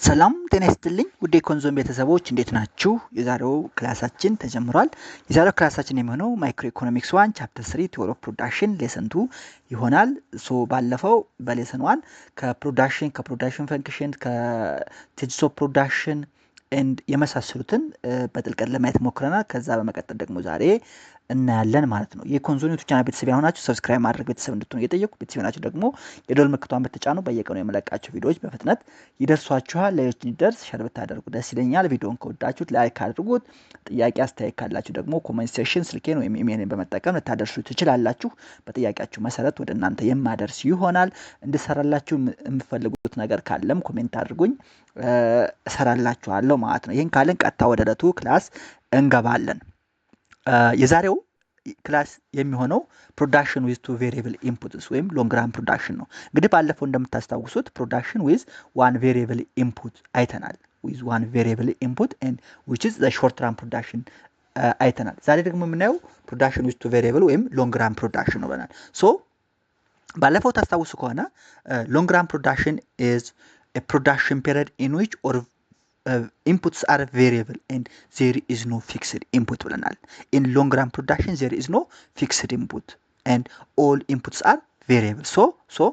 ሰላም ጤና ይስጥልኝ ውድ የኮንዞም ቤተሰቦች እንዴት ናችሁ? የዛሬው ክላሳችን ተጀምሯል። የዛሬው ክላሳችን የሚሆነው ማይክሮ ኢኮኖሚክስ 1 ቻፕተር 3 ቲዎሪ ኦፍ ፕሮዳክሽን ሌሰን 2 ይሆናል። ባለፈው በሌሰን 1 ከፕሮዳክሽን ፈንክሽን ከስቴጅስ ኦፍ ፕሮዳክሽን ኤንድ የመሳሰሉትን በጥልቀት ለማየት ሞክረናል። ከዛ በመቀጠል ደግሞ ዛሬ እናያለን ማለት ነው። የኮንዞም ዩቲዩብ ቻናል ቤተሰብ ያሆናችሁ ሰብስክራይብ ማድረግ ቤተሰብ እንድትሆኑ እየጠየቁ ቤተሰብ ናችሁ ደግሞ የደወል ምልክቷን በተጫኑ በየቀኑ የመለቃቸው ቪዲዮዎች በፍጥነት ይደርሷችኋል። ለሌሎች እንዲደርስ ሼር ብታደርጉ ደስ ይለኛል። ቪዲዮውን ከወዳችሁት ላይክ አድርጉት። ጥያቄ አስተያየት ካላችሁ ደግሞ ኮሜንት ሴክሽን ስልኬን ወይም ኢሜይልን በመጠቀም ልታደርሱ ትችላላችሁ። በጥያቄያችሁ መሰረት ወደ እናንተ የማደርስ ይሆናል። እንድሰራላችሁ የምትፈልጉት ነገር ካለም ኮሜንት አድርጉኝ፣ እሰራላችኋለሁ ማለት ነው። ይህን ካልን ቀጥታ ወደ ዕለቱ ክላስ እንገባለን። የዛሬው ክላስ የሚሆነው ፕሮዳክሽን ዊዝ ቱ ቬሪየብል ኢንፑትስ ወይም ሎንግ ራን ፕሮዳክሽን ነው። እንግዲህ ባለፈው እንደምታስታውሱት ፕሮዳክሽን ዊዝ ዋን ቬሪየብል ኢንፑት አይተናል። ዊዝ ዋን ቬሪየብል ኢንፑት ኤንድ ዊች ኢዝ ዘ ሾርት ራን ፕሮዳክሽን አይተናል። ዛሬ ደግሞ የምናየው ፕሮዳክሽን ዊዝ ቱ ቬሪየብል ወይም ሎንግ ራን ፕሮዳክሽን ነው ብለናል። ሶ ባለፈው ታስታውሱ ከሆነ ሎንግ ራን ፕሮዳክሽን ኢዝ ኤ ፕሮዳክሽን ፔሪድ ኢን ዊች ኦር inputs are variable and there is no fixed input ብለናል። in long run production there is no fixed input and all inputs are variable. So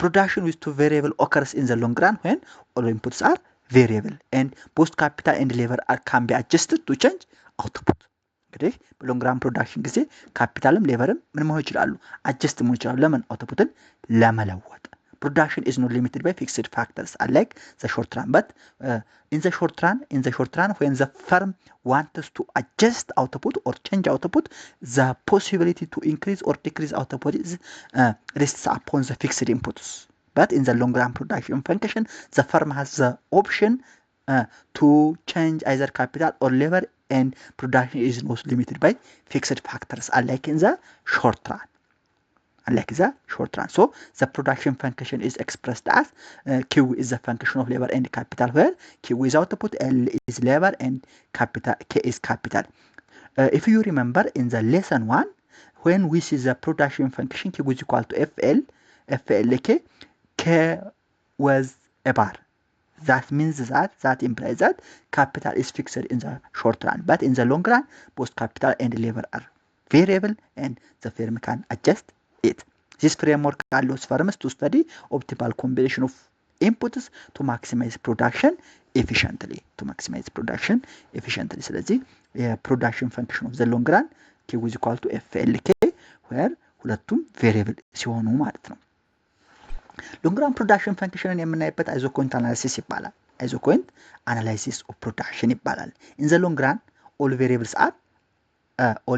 production with two variable occurs in the long run when all inputs are variable and both capital and labor can be adjusted to change output. እንግዲህ በሎንግ ራን ፕሮዳክሽን ጊዜ ካፒታልም ሌበርም ምን መሆን ይችላሉ? አጀስት መሆን ይችላሉ። ለምን? አውትፑትን ለመለወጥ። Production is not limited by fixed factors unlike the short run, but in the short run when the firm wants to adjust output or change output, the possibility to increase or decrease output is rests upon the fixed inputs. But in the long run production function, the firm has the option to change either capital or labor, and production is not limited by fixed factors unlike in the short run. So the production function is expressed as Q is the function of labor and capital, where Q is output, L is labor, and capital K is capital. If you remember in the lesson 1, when we see the production function Q is equal to K was a bar. That means that implies that capital is fixed in the short run, but in the long run both capital and labor are variable and the firm can adjust it. This framework allows firms to study optimal combination of inputs to maximize production efficiently. ስለዚህ የፕሮዳክሽን ፈንክሽን ኦፍ ዘ ሎንግ ራን Q is equal to FLK where ሁለቱም ቬሪየብል ሲሆኑ ማለት ነው። ሎንግ ራን ፕሮዳክሽን ፈንክሽንን የምናይበት አይዞኮንት አናሊሲስ ይባላል። አይዞኮንት አናላይሲስ ኦፍ ፕሮዳክሽን ይባላል። in the long run all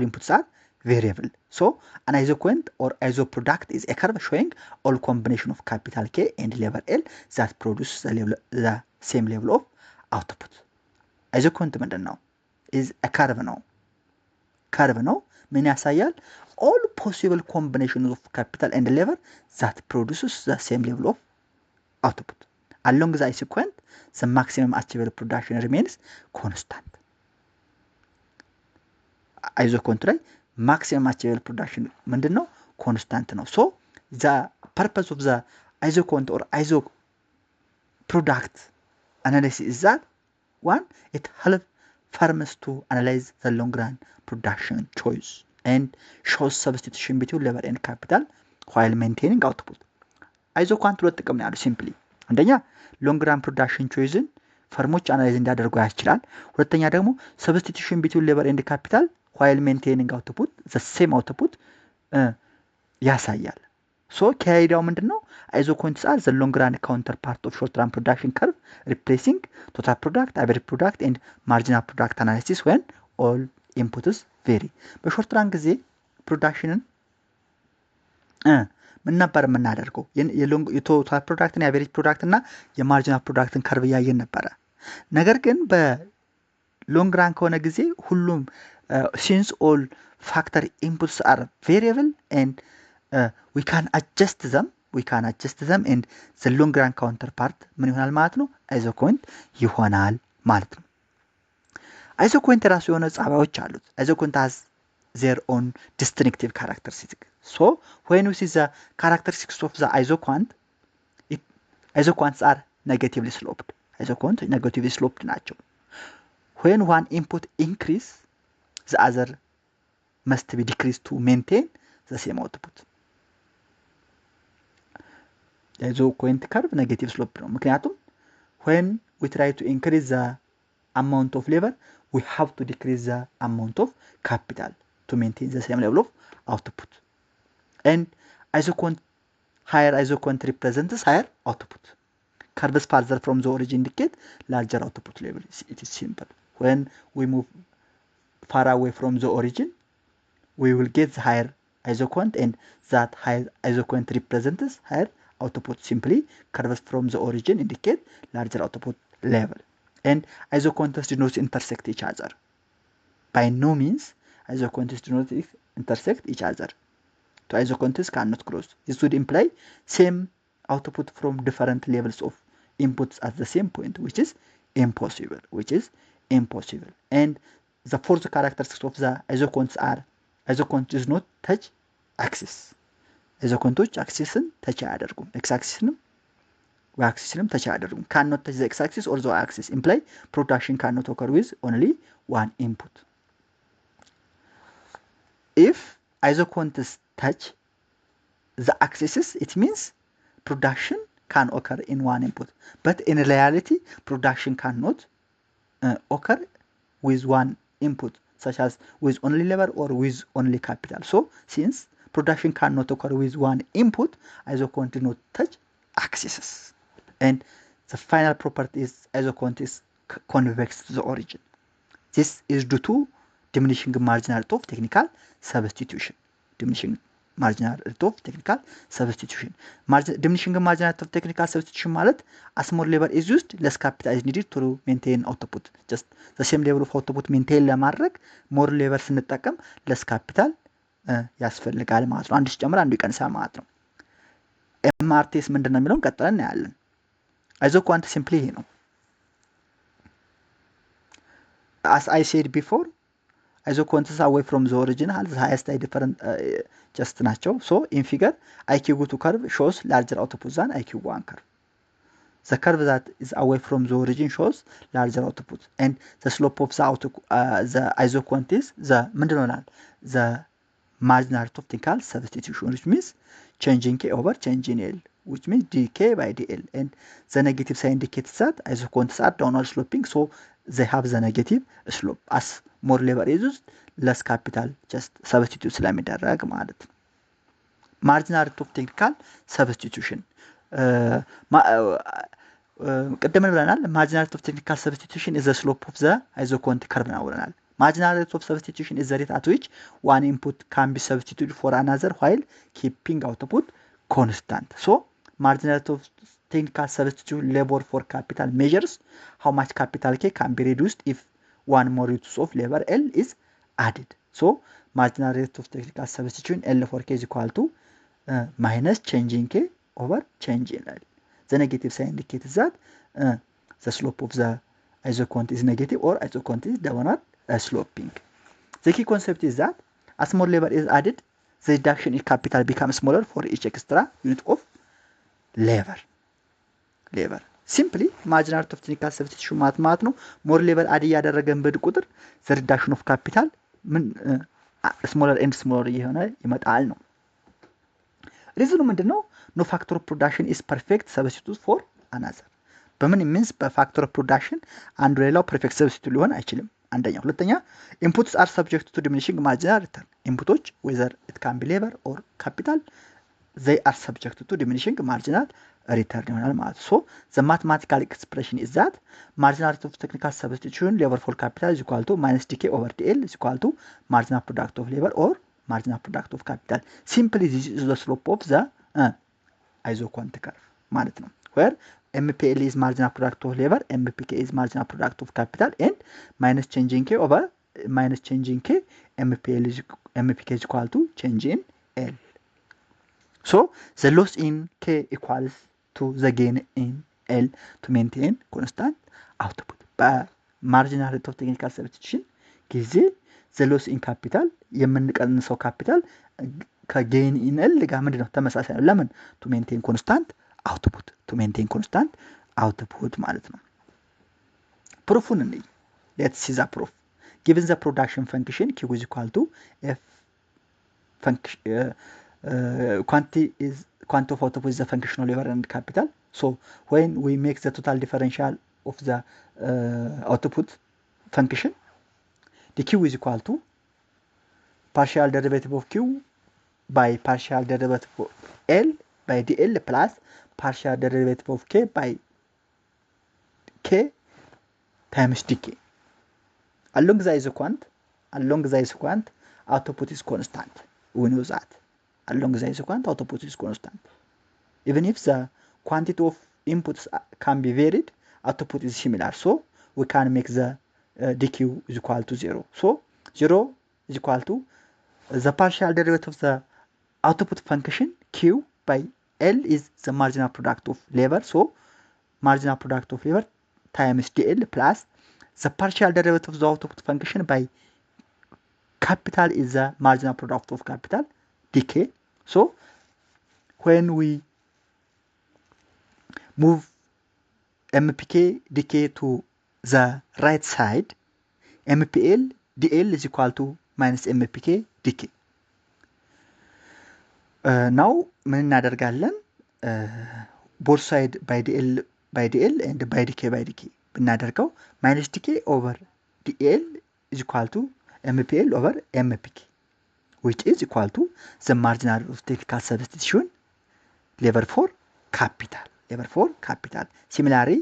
inputs are variable. So an isoquant or isoproduct is a curve showing all combination of capital K and labor L that produces the same level of output. Isoquant ምንድን ነው? is a curve ነው። ምን ያሳያል? all possible combinations of capital and labor that produces the same level of output. Along the isoquant, the maximum achievable production remains constant. isoquant ላይ maximum achievable production ምንድን ነው? ኮንስታንት ነው። so the purpose of the isoquant or isoproduct analysis is that one, it helps firms to analyze the long run production choice and shows substitution between labor and capital while maintaining output. isoquant ሁለት ጥቅም ነው ያለው ሲምፕሊ። አንደኛ ሎንግ ራን ፕሮዳክሽን ቾይዝን ፈርሞች አናላይዝ እንዲያደርጉ ያስችላል። ሁለተኛ ደግሞ substitution between labor and capital while maintaining output, the same output ያሳያል። so ከአይዲያው ምንድነው? isoquants are the long run counterpart of short run production curve, replacing total product, average product and marginal product analysis when all inputs vary. በሾርት ራን ጊዜ ፕሮዳክሽንን ምን ነበር የምናደርገው? የቶታል ፕሮዳክትን የአቨሬጅ ፕሮዳክት እና የማርጂናል ፕሮዳክትን ከርቭ ያየን ነበረ። ነገር ግን በሎንግ ራን ከሆነ ጊዜ ሁሉም since all factor inputs are variable and we can adjust them and the long run counterpart ምን ይሆናል ማለት ነው? isoquant ይሆናል ማለት ነው። isoquant ራሱ የሆነ ጸባዮች አሉት። isoquant has their own distinctive characteristics. So when we see the characteristics of the isoquant, isoquants are negatively sloped. isocont negative sloped ናቸው when one input increase the other must be decreased to maintain the same output isocont curve negative slope ነው ምክንያቱም when we try to increase the amount of labor we have to decrease the amount of capital to maintain the same level of output and isocont higher isocont represents higher output curves farther from the origin indicate larger output level it is simple when we move far away from the origin we will get the higher isocont and that higher isocont represents higher output simply curves from the origin indicate larger output level and isoconts do not intersect each other by no means isoconts do not intersect each other two isoconts cannot cross this would imply same output from different levels of inputs at the same point which is impossible and the fourth characteristics of the isoconts are isocont does not touch axis isocontoች axisን touch አያደርጉም x axisንም y axisንም touch አያደርጉም cannot touch the x axis or the y axis imply production cannot occur with only one input if isoconts touch the axes it means production can occur in one input but in reality production cannot occur with one input such as with only labor or with only capital so since production cannot occur with one input isocont do not touch axes and the final property is isocont is convex to the origin this is due to diminishing marginality of technical substitution diminishing marginality of technical substitution diminishing marginality of technical substitution ማለት as more labor is used less capital is needed to maintain output just the same level of output maintain ለማድረግ more labor ስንጠቀም less capital ያስፈልጋል ማለት ነው አንድ ሲጨምር አንዱ ይቀንሳል ማለት ነው MRTs ምንድነው የሚለው ቀጥለን እናያለን isocont simply ይሄ ነው as I said before isoconts away from the original the highest different just ናቸው so in figure IQ2 curve shows larger output than IQ1 curve the curve that is away from the origin shows larger output and the slope of the isocont is the ምንድነው the marginal of technical substitution which means changing k over changing L which means dk by dl and the negative sign indicates that isoconts are downward sloping so they have the negative slope as more labor is used less capital just substitute ስለሚደረግ ማለት ነው marginal of technical substitution ቀደም ብለናል marginal of technical substitution is the slope of the isocont curve ነው ብለናል marginal rate of substitution is the rate at which one input can be substituted for another while keeping output constant so marginal rate of technical substitution labor for capital measures how much capital K can be reduced if one more units of labor L is added so marginal rate of technical substitution L for K is equal to minus changing K over changing L the negative sign indicates that the slope of the isocont is negative or isocont is downward sloping the key concept is that as more labor is added the reduction in capital becomes smaller for each extra unit of labor simply marginal of technical substitution ማለት ነው more labor add ያደረገን በድ ቁጥር the reduction of capital smaller and smaller እየሆነ ይመጣል ነው ሪዝኑ ምንድነው no factor of production is perfect substitute for another በምን means በfactor of production አንዱ ሌላው perfect substitute ሊሆን አይችልም አንደኛ ሁለተኛ inputs are subject to diminishing marginal return inputs whether it can be labor or capital they are subject to diminishing marginal return ይሆናል ማለት so the mathematical expression is that marginal of technical substitution labor for capital is equal to minus dk over dl is equal to marginal product of labor or marginal product of capital simply this is the slope of the isocont curve ማለት ነው where MPL is marginal product of labor, MPK is marginal product of capital, and minus changing K over minus changing K, MPK is equal to change in L. So the loss in K equals to the gain in L to maintain constant output. By marginal rate of technical substitution, ጊዜ the loss in capital የምንቀንሰው capital ከgain in L ጋር ምንድነው ተመሳሳይ ነው ለምን to maintain constant output ማለት ነው ፕሩፉን እንይ። let's see the proof. Given the production function q is equal to f function quantity of output is the function of labor and capital. So when we make the total differential of the output function, the q is equal to partial derivative of q by partial derivative of L by dl plus partial derivative of k by k times dk. Along the isoquant, output is constant. We know that. Along the isoquant, output is constant. Even if the quantity of inputs can be varied, output is similar. So we can make the dq is equal to 0. So 0 is equal to the partial derivative of the output function q by L is the marginal product of labor. So marginal product of labor times dl plus the partial derivative of the output function by capital is the marginal product of capital dk. So when we move mpk dk to the right side, mpl dl is equal to minus mpk dk. Now ምን እናደርጋለን? both side by dl and by dk ብናደርገው minus dk over dl is equal to mpl over mpk, which is equal to the marginal of technical substitution labor for capital. Similarly,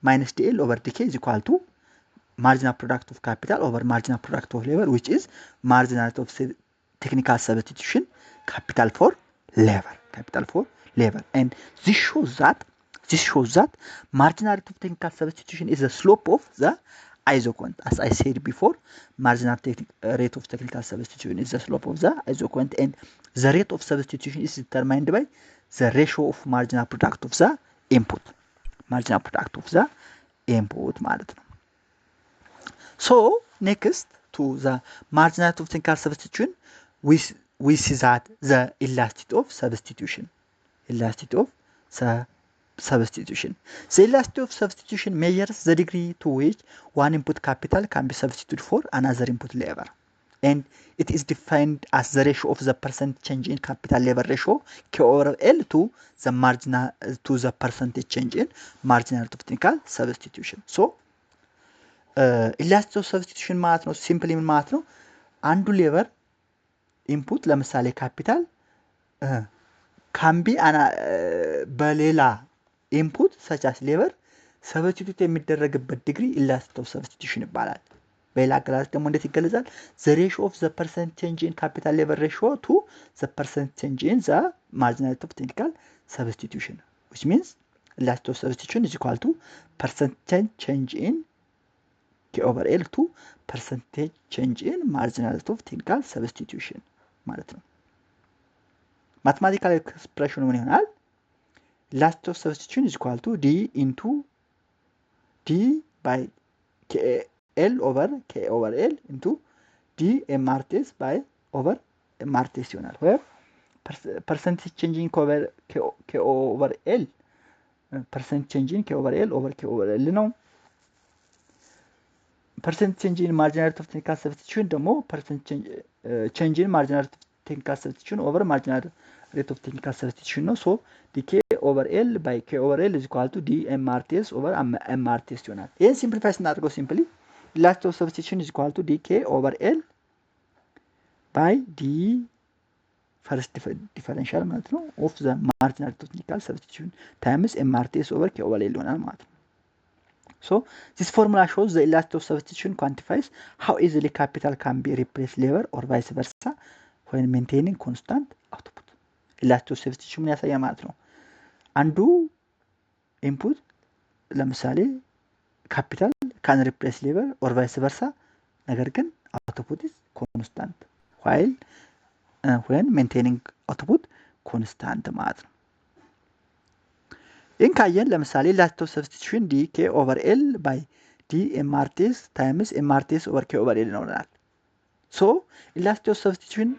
minus dl over dk is equal to marginal product of capital over marginal product of labor, which is marginal of technical substitution capital for labor. And this shows that marginal rate of technical substitution is the slope of the isoquant. As I said before, marginal rate of technical substitution is the slope of the isoquant, and the rate of substitution is determined by the ratio of marginal product of the input. ማለት ነው። So next to the marginal rate of technical substitution, we see that the elasticity of substitution. The elasticity of substitution measures the degree to which one input capital can be substituted for another input labor, and it is defined as the ratio of the percent change in capital labor ratio k over L to the percentage change in marginal rate of technical substitution. So elasticity of substitution ማለት ነው ሲምፕሊ ምን ማለት ነው? አንዱ ሌበር ኢንፑት ለምሳሌ ካፒታል ካምቢ በሌላ ኢንፑት such as labor ሰብስቲቱት የሚደረግበት ዲግሪ elasticity of substitution ይባላል። በሌላ አገላለጽ ደግሞ እንዴት ይገለጻል? the ratio of the percent change in capital labor ratio to the percent change in the marginal rate of technical substitution, which means elasticity of substitution is equal to percentage change in k over L to percentage change in marginal rate of technical substitution ማለት ነው። mathematical expression ምን ይሆናል? elasticity of substitution is equal to d into d by L over k over L into d mRTS by over mRTS ይሆናል። where percentage change in k over L percent change in k over L over k over L ነው። percent change in marginal rate of technical substitution ደግሞ percent change in marginal rate of technical substitution over marginal rate of technical substitution ነው። so dk over L by k over L is equal to d mRTS over mRTS ይሆናል። ይሄን ሲምፕሊፋይ ስናደርገው ሲምፕሊ elasticity of substitution is equal to dk over L by d first differential ማለት ነው of the marginal rate of technical substitution times mRTS over k over L ይሆናል ማለት ነው። So this formula shows the elasticity of substitution quantifies how easily capital can be replaced labor or vice versa when maintaining constant output. elasticity of substitution ምን ያሳያል ማለት ነው? አንዱ ኢንፑት ለምሳሌ ካፒታል can replace labor or vice versa, ነገር ግን output is constant while when maintaining output constant ማለት ነው። ይህን ካየን ለምሳሌ elasticity of substitution dk over L by d mRTS times mRTS over k over L ይሆናል። so elasticity of substitution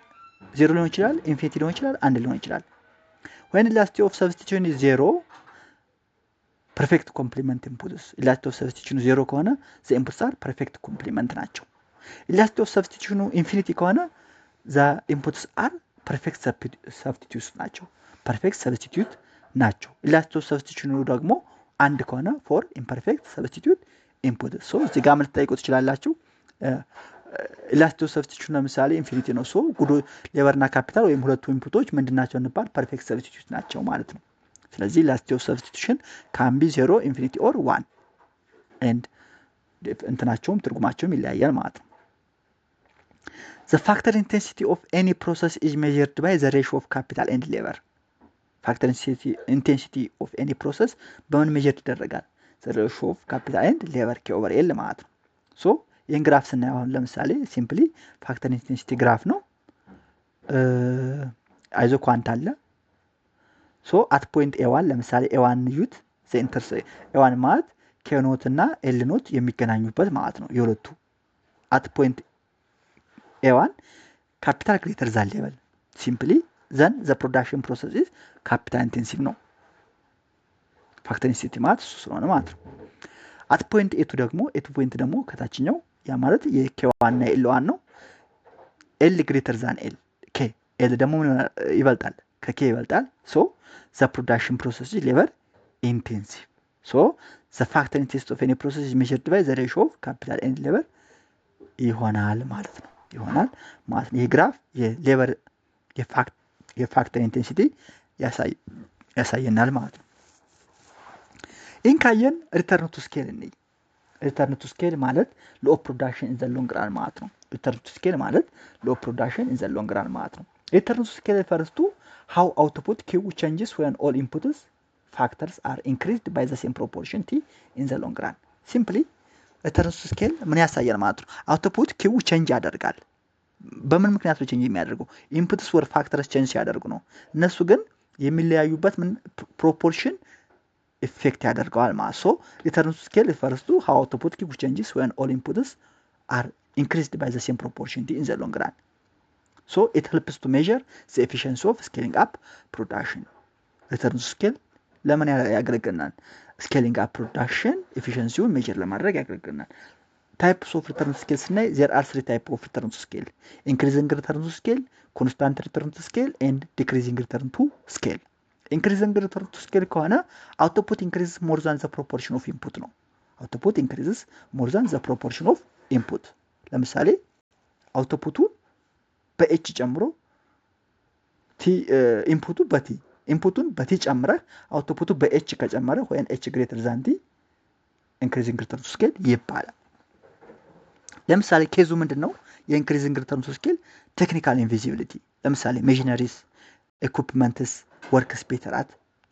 0 ሊሆን ይችላል፣ ኢንፊኒቲ ሊሆን ይችላል፣ 1 ሊሆን ይችላል። when elasticity of substitution is 0, perfect complement inputs elastic of substitution 0 ከሆነ the inputs are perfect complement ናቸው elastic of substitution infinity ከሆነ the inputs are perfect substitutes ናቸው perfect substitute ናቸው elastic of substitution ደግሞ አንድ ከሆነ for imperfect substitute input so እዚህ ጋር ልትጠይቁት ይችላልላችሁ elastic of substitution ለምሳሌ infinity ነው so ጉድ ሌቨርና ካፒታል ወይም ሁለቱ ኢንፑቶች ምንድናቸው እንባል perfect substitute ናቸው ማለት ነው ስለዚህ elastic of substitution can be 0 infinity or 1 and እንትናቸውም ትርጉማቸውም ይለያያል ማለት ነው the factor intensity of any process is measured by the ratio of capital and labor factor intensity of any process በምን measure ይደረጋል the ratio of capital and labor k over l ማለት ነው so ይሄን ግራፍ ስናየው አሁን ለምሳሌ simply factor intensity ግራፍ ነው አይዞ ኳንት አለ so at point a1 ለምሳሌ a1 ዩት the intercept a1 ማለት k ኖት እና l ኖት የሚገናኙበት ማለት ነው የሁለቱ at point a1 capital greater than level simply then the production process is capital intensive ነው factor intensity ማለት እሱ ስለሆነ ማለት ነው at point a2 ደግሞ a2 point ደግሞ ከታችኛው ያ ማለት የk1 እና l1 ነው l greater than l k l ደግሞ ምን ይበልጣል ከk ይበልጣል so the production process is labor intensive so the factor intensity of any process is measured by the ratio of capital and labor ይሆናል ማለት ነው ይሄ ግራፍ የሌበር የፋክተር ኢንቴንሲቲ ያሳየናል ማለት ነው ኢንካየን ሪተርን ቱ ስኬል እንይ ሪተርን ቱ ስኬል ማለት ሎ ፕሮዳክሽን ኢን ዘ ሎንግ ራን ማለት ነው ሪተርን ቱ ስኬል ማለት ሎ ፕሮዳክሽን ኢን ዘ ሎንግ ራን ማለት ነው ሪተርን ቱ ስኬል refers to how output Q changes when all inputs factors are increased by the same proportion T in the long run simply ሪተርን ቱ ስኬል ምን ያሳያል ማለት ነው አውትፑት Q ቼንጅ ያደርጋል በምን ምክንያት ነው ቼንጅ የሚያደርገው ኢንፑትስ ወር ፋክተርስ ቼንጅ ያደርጉ ነው እነሱ ግን የሚለያዩበት ምን ፕሮፖርሽን ኢፌክት ያደርጋል ማለት so return to scale refers to how output Q changes when all inputs are increased by the same proportion in the long run so it helps to measure the efficiency of scaling up production return to scale ለምን ያገለግላል scaling up production efficiency measure ለማድረግ ያገለግላል types of return to scale ስናይ there are three types of return to scale increasing return to scale constant return to scale and decreasing return to scale increasing return to scale ከሆነ output increases more than the proportion of input ነው output increases more than the proportion of input ለምሳሌ output በh ጨምሮ t input በt ኢንፑቱን በቲ ጨምረህ አውትፑቱ በኤች ከጨመረ ወይን ኤች ግሬተር ዛን ቲ ኢንክሪዚንግ ሪተርን ቱ ስኬል ይባላል ለምሳሌ ኬዙ ምንድነው የኢንክሪዚንግ ሪተርን ቱ ስኬል ቴክኒካል ኢንቪዚቢሊቲ ለምሳሌ ማሽነሪስ ኢኩዊፕመንትስ ወርክስ ቤተር አት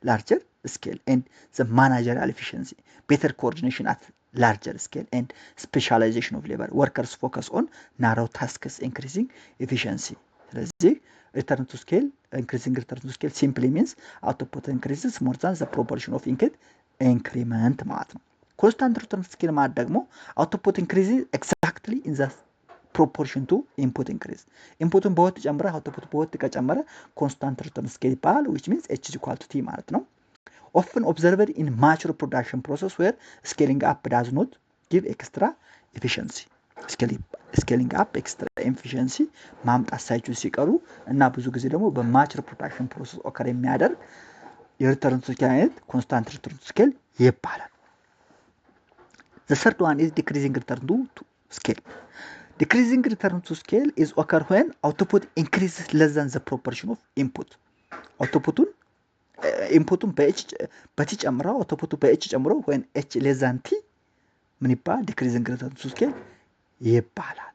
ላርጀር ስኬል ኤንድ ዘ ማናጀሪያል ኤፊሺየንሲ ቤተር ኮኦርዲኔሽን አት larger scale and specialization of labor workers focus on narrow tasks increasing efficiency ስለዚህ return to scale increasing return to scale simply means output increases more than the proportion of increment ማለት ነው constant return to scale ማለት ደግሞ output increases exactly in the proportion to input increase inputን በወጥ ጨምረ output በወጥ ከጨመረ constant return to scale ይባላል which means h is equal to t ማለት ነው often observed in mature production process where scaling up does not give extra efficiency scaling up extra efficiency ማምጣት ሳይችሉ ሲቀሩ እና ብዙ ጊዜ ደግሞ በማቹር ፕሮዳክሽን ፕሮሰስ ኦከር የሚያደርግ የሪተርን ቱ ስኬል አይነት ኮንስታንት ሪተርን ቱ ስኬል ይባላል the third one is decreasing return to scale decreasing return to scale is occur when output increases less than the proportion of input ኢንፑቱን በቲ ጨምረው አውትፑቱ በኤች ጨምረው when h less than t ምን ይባላል decreasing return to scale ይባላል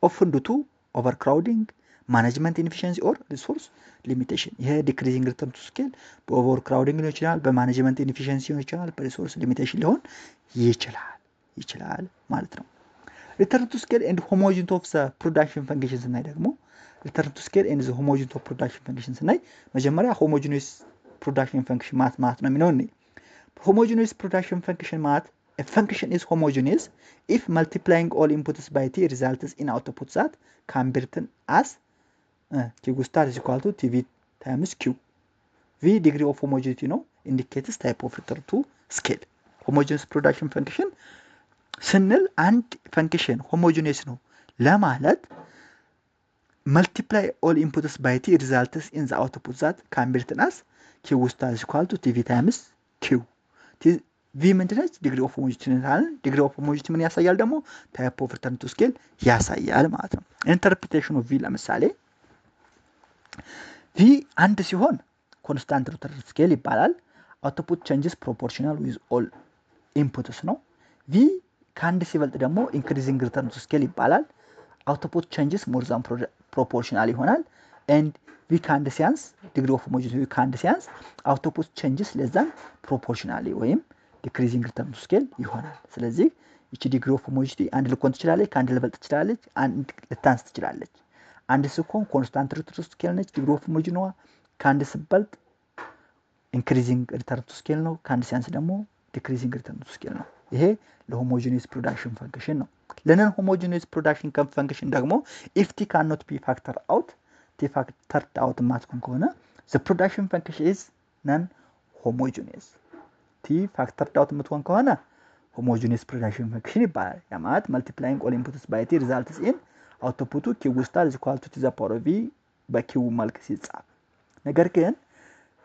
often due to overcrowding management inefficiency or resource limitation ይሄ decreasing return to scale በovercrowding ሊሆን ይችላል በmanagement inefficiency ሊሆን ይችላል በresource limitation ሊሆን ይችላል ማለት ነው return to scale and homogeneity of the production functions እና ደግሞ return to scale and the homogeneity of production functions እና መጀመሪያ homogeneous production function ማለት ነው የሚለው ነው homogeneous production function ማለት a function is homogeneous if multiplying all inputs by t results in output that can be written as q star is equal to tv times q V degree of homogeneity ነው indicates type of return to scale homogeneous production function ስንል አንድ ፈንክሽን homogeneous ነው ለማለት multiply all inputs by t results in the output that can be written as q star is equal to tv times q v ምንድነች degree of homogeneity ነው degree of homogeneity ምን ያሳያል ደግሞ type of return to scale ያሳያል ማለት ነው interpretation of v ለምሳሌ v አንድ ሲሆን constant return to scale ይባላል output changes proportional with all inputs ነው v ከአንድ ሲበልጥ ደግሞ increasing return to scale ይባላል output changes more than proportional ይሆናል and v ከአንድ ሲያንስ degree of homogeneity ከአንድ ሲያንስ output changes less than proportionally ወይም decreasing return to scale ይሆናል ስለዚህ እቺ degree of homogeneity አንድ ልትሆን ትችላለች ከአንድ ልበልጥ ትችላለች አንድ ልታንስ ትችላለች አንድ ሲሆን constant return to scale ነች degree of homogeneity ከአንድ ሲበልጥ increasing return to scale ነው ከአንድ ሲያንስ ደግሞ decreasing return to scale ነው ይሄ ለhomogeneous production function ነው ለነን homogeneous production function ደግሞ if t cannot be factored out t factored out ማትሆን ከሆነ the production function is non homogeneous t factored out ምትሆን ከሆነ homogeneous production function ይባላል ያ ማለት multiplying all inputs by t results in output q star is equal to the power of v በq መልክ ሲጻፍ ነገር ግን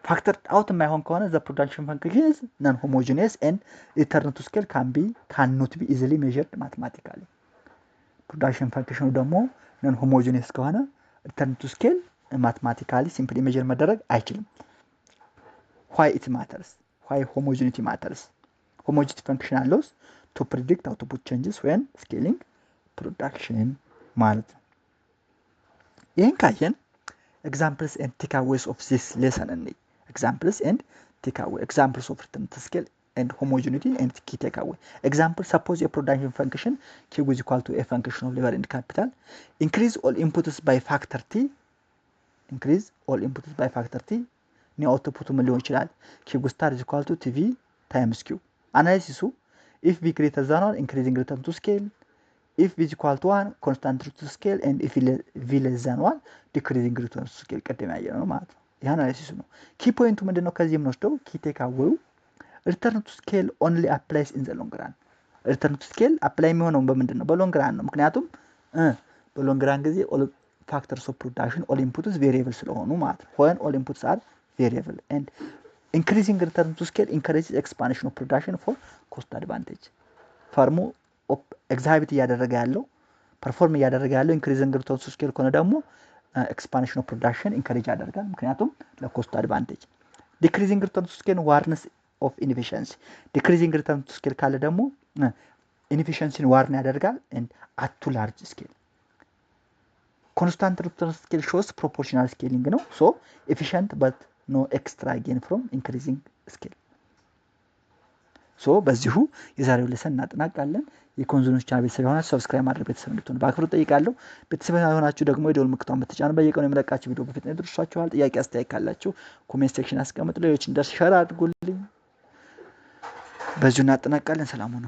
factored out የማይሆን ከሆነ the production function is non homogeneous and return to scale cannot be easily measured mathematically production function ደግሞ non homogeneous ከሆነ return to scale mathematically simply measure መደረግ አይችልም why it matters why homogeneity matters homogeneity function allows to predict output changes when scaling production ማለት ነው ይሄን ካየን examples and takeaways of this lesson and examples and takeaway examples of return to scale and homogeneity and key takeaway example suppose a production function q is equal to a function of labor and capital increase all inputs by factor t increase all inputs by factor t new output ምን ሊሆን ይችላል q star is equal to tv times q analysis if v greater than or increasing return to scale if v is equal to 1 constant return to scale and if v less than 1 decreasing return to scale ቀደም ያየነው ማለት ነው ይሄ አናሊሲስ ነው ኪ ፖይንቱ ምንድነው ከዚህ የምንወስደው ኪ ቴካዌው return to scale only applies in the long run return to scale apply የሚሆነው በምንድነው በሎንግ ራን ነው ምክንያቱም በሎንግ ራን ጊዜ all factors of production all inputs variable ስለሆኑ ማለት ነው when all inputs are variable and increasing return to scale encourages expansion of production for cost advantage ፈርሙ ኤግዛቢት እያደረገ ያለው ፐርፎርም እያደረገ ያለው increasing return to scale ከሆነ ደግሞ expansion of production encourage ያደርጋል ምክንያቱም ለኮስት አድቫንቴጅ decreasing return to scale warns of inefficiency decreasing return to scale ካለ ደግሞ inefficiency ዋርን ያደርጋል and at too large scale constant return to scale shows proportional scaling ነው so efficient but no extra gain from increasing scale so በዚሁ የዛሬው ለሰን እናጠናቃለን የኮንዞኖች ቻናል ቤተሰብ ሆናችሁ ሰብስክራይብ ማድረግ ቤተሰብ እንድትሆኑ በአክብሮት ጠይቃለሁ ቤተሰብ ሆናችሁ ደግሞ የደወል ምልክቱን በተጫኑ በየቀኑ የምለቃችሁ ቪዲዮ በፍጥነት ይደርሳችኋል ጥያቄ አስተያየት ካላችሁ ኮሜንት ሴክሽን አስቀምጡ ሌሎች እንደርስ ሼር አድርጉልኝ በዚሁ እናጠናቃለን ሰላም ሁኑ